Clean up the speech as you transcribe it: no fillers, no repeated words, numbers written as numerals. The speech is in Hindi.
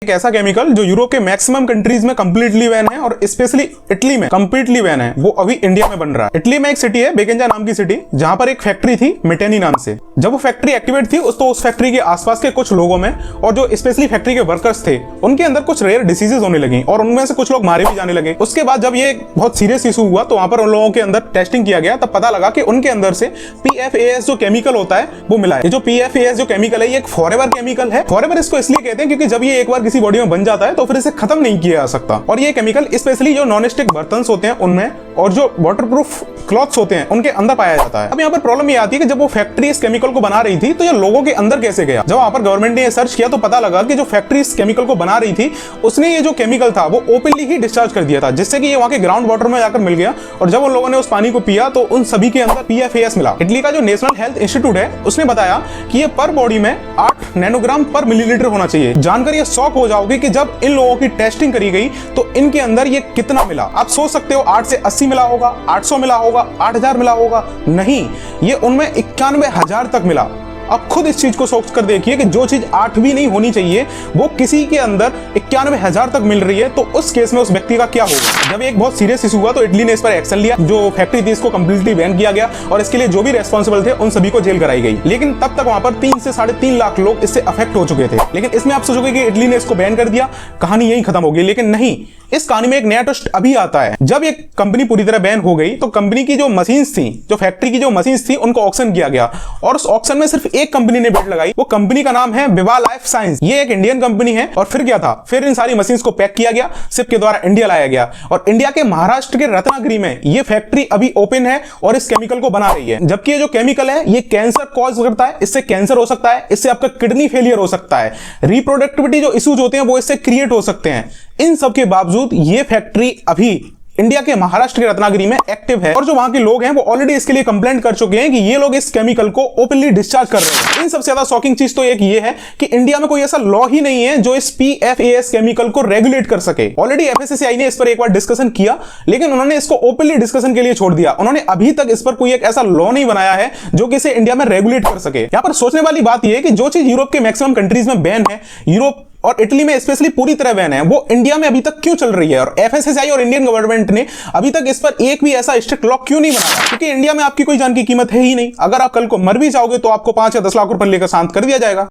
एक ऐसा केमिकल जो यूरोप के मैक्सिमम कंट्रीज में कंप्लीटली बैन है और स्पेशली इटली में कंप्लीटली बैन है, वो अभी इंडिया में बन रहा है। इटली में एक सिटी है बेगेंजा नाम की सिटी, जहां पर एक फैक्ट्री थी मिटेनी नाम से। जब वो फैक्ट्री एक्टिवेट थी तो उस फैक्ट्री के आसपास के कुछ लोगों में और जो स्पेशली फैक्ट्री के वर्कर्स थे उनके अंदर कुछ रेयर डिसीजेज होने लगी और उनमें से कुछ लोग मारे भी जाने लगे। उसके बाद जब ये बहुत सीरियस इशू हुआ तो वहां पर उन लोगों के अंदर टेस्टिंग किया गया, तब पता लगा कि उनके अंदर से PFAS जो केमिकल होता है वो मिला है। ये जो PFAS जो केमिकल है ये एक फॉरएवर केमिकल है। फॉरएवर इसको इसलिए कहते हैं क्योंकि जब ये एक बार किसी बॉडी में बन जाता है तो फिर इसे खत्म नहीं किया जा सकता। और ये केमिकल स्पेशली जो नॉन स्टिक बर्तन होते हैं उनमें और जो वाटरप्रूफ क्लॉथ्स होते हैं उनके अंदर पाया जाता है। अब यहाँ पर प्रॉब्लम ये आती है कि जब वो फैक्ट्री इस केमिकल को बना रही थी तो ये लोगों के अंदर कैसे गया। जब वहां पर गवर्नमेंट ने सर्च किया तो पता लगा कि जो फैक्ट्री इस केमिकल को बना रही थी उसने ये जो केमिकल था वो ओपनली ही डिस्चार्ज कर दिया था, जिससे कि ये वहां के ग्राउंड वाटर में जाकर मिल गया। और जब उन लोगों ने उस पानी को पिया तो उन सभी के अंदर PFAS मिला। इटली का जो नेशनल हेल्थ इंस्टीट्यूट है उसने बताया कि ये पर बॉडी में 8 नैनोग्राम पर मिलीलीटर होना चाहिए। जानकर ये शॉक हो जाओगे कि जब इन लोगों की टेस्टिंग करी गई तो इनके अंदर ये कितना मिला। आप सोच सकते हो 8 से 80 मिला होगा, 800 मिला होगा, 8000 मिला होगा, नहीं, ये उनमें 91,000 तक मिला। अब खुद इस चीज को सोच कर देखिए कि जो चीज 8 भी नहीं होनी चाहिए वो किसी के अंदर 91,000 तक मिल रही है, तो उस केस में उस व्यक्ति का क्या होगा। जब एक बहुत सीरियस इशू हुआ तो इटली ने इस पर एक्शन लिया, जो फैक्ट्री थी इसको कंप्लीटली बैन किया गया और इसके लिए जो भी रेस्पॉन्सिबल थे उन सभी को जेल कराई गई। लेकिन तब तक वहां पर 3 से 3.5 लाख लोग इससे अफेक्ट हो चुके थे। लेकिन इसमें आप सोचोगे कि इटली ने इसको बैन कर दिया, कहानी यही खत्म हो गई, लेकिन नहीं, इस कहानी में एक नया ट्विस्ट अभी आता है। जब एक कंपनी पूरी तरह बैन हो गई तो कंपनी की जो मशीन्स थी, जो फैक्ट्री की जो मशीन्स थी, उनको ऑक्शन किया गया और उस ऑक्शन में सिर्फ एक कंपनी ने बिड लगाई। वो कंपनी का नाम है विवा लाइफ साइंस। ये एक इंडियन कंपनी है। और फिर क्या था, फिर इन सारी मशीन्स को पैक किया गया, शिप के द्वारा इंडिया लाया गया और इंडिया के महाराष्ट्र के रत्नागिरी में ये फैक्ट्री अभी ओपन है और इस केमिकल को बना रही है। जबकि ये जो केमिकल है ये कैंसर कॉज करता है, इससे कैंसर हो सकता है, इससे आपका किडनी फेलियर हो सकता है, रिप्रोडक्टिविटी जो इश्यूज होते हैं वो इससे क्रिएट हो सकते हैं। इन सब के बावजूद ये फैक्ट्री अभी इंडिया के महाराष्ट्र के रत्नागिरी में एक्टिव है और जो वहां के लोग हैं वो ऑलरेडी इसके लिए कंप्लेंट कर चुके हैं कि ये लोग इस केमिकल को ओपनली डिस्चार्ज कर रहे हैं। इन सबसे ज्यादा शॉकिंग चीज तो एक ये है कि इंडिया में कोई ऐसा लॉ ही नहीं है जो इस PFAS केमिकल को रेगुलेट कर सके। ऑलरेडी FSSAI ने इस पर एक बार डिस्कशन किया, लेकिन उन्होंने इसको ओपनली डिस्कशन के लिए छोड़ दिया। उन्होंने अभी तक इस पर कोई एक ऐसा लॉ नहीं बनाया है जो कि इसे इंडिया में रेगुलेट कर सके। यहां पर सोचने वाली बात यह है कि जो चीज यूरोप के मैक्सिमम कंट्रीज में बैन है, यूरोप और इटली में स्पेशली पूरी तरह बैन है, वो इंडिया में अभी तक क्यों चल रही है। और FSSAI और इंडियन गवर्नमेंट ने अभी तक इस पर एक भी ऐसा स्ट्रिक्ट लॉ क्यों नहीं बनाया, क्योंकि इंडिया में आपकी कोई जान की कीमत है ही नहीं। अगर आप कल को मर भी जाओगे तो आपको 5 या 10 लाख रुपए लेकर शांत कर दिया जाएगा।